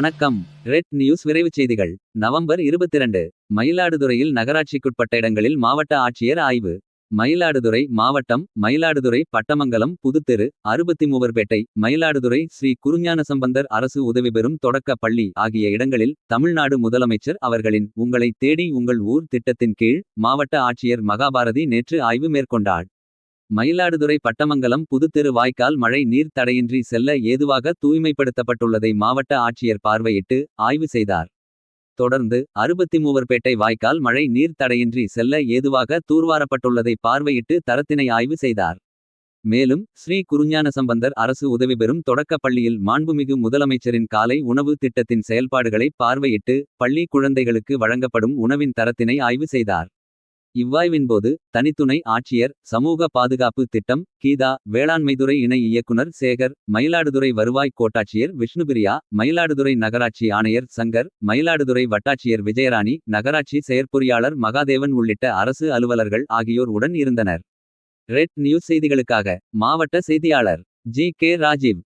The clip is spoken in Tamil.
வணக்கம். ரெட் நியூஸ் விரைவுச் செய்திகள். நவம்பர் 22. மயிலாடுதுறையில் நகராட்சிக்குட்பட்ட இடங்களில் மாவட்ட ஆட்சியர் ஆய்வு. மயிலாடுதுறை மாவட்டம். மயிலாடுதுறை பட்டமங்கலம் புதுத்தெரு. 63பேட்டை மயிலாடுதுறை ஸ்ரீ குருஞானசம்பந்தர் அரசு உதவி பெறும் தொடக்க பள்ளி ஆகிய இடங்களில் தமிழ்நாடு முதலமைச்சர் அவர்களின் உங்களை தேடி உங்கள் ஊர் திட்டத்தின் கீழ் மாவட்ட ஆட்சியர் மகாபாரதி நேற்று ஆய்வு மேற்கொண்டார். மயிலாடுதுறை பட்டமங்கலம் புதுத்தெரு வாய்க்கால் மழை நீர் தடையின்றி செல்ல ஏதுவாக தூய்மைப்படுத்தப்பட்டுள்ளதை மாவட்ட ஆட்சியர் பார்வையிட்டு ஆய்வு செய்தார். தொடர்ந்து 63பேட்டை வாய்க்கால் மழை நீர் தடையின்றி செல்ல ஏதுவாக தூர்வாரப்பட்டுள்ளதை பார்வையிட்டு தரத்தினை ஆய்வு செய்தார். மேலும் ஸ்ரீ குருஞானசம்பந்தர் அரசு உதவி பெறும் தொடக்கப் பள்ளியில் மாண்புமிகு முதலமைச்சரின் காலை உணவு திட்டத்தின் செயல்பாடுகளை பார்வையிட்டு பள்ளி குழந்தைகளுக்கு வழங்கப்படும் உணவின் தரத்தினை ஆய்வு செய்தார். இவ்வாய்வின்போது தனித்துணை ஆட்சியர் சமூக பாதுகாப்பு திட்டம் கீதா வேளாண்மைத்துறை இணை இயக்குனர் சேகர் மயிலாடுதுறை வருவாய் கோட்டாட்சியர் விஷ்ணுபிரியா மயிலாடுதுறை நகராட்சி ஆணையர் சங்கர் மயிலாடுதுறை வட்டாட்சியர் விஜயராணி நகராட்சி செயற்பொறியாளர் மகாதேவன் உள்ளிட்ட அரசு அலுவலர்கள் ஆகியோர் உடன் இருந்தனர். ரெட் நியூஸ் செய்திகளுக்காக மாவட்ட செய்தியாளர் ஜி. கே. ராஜீவ்.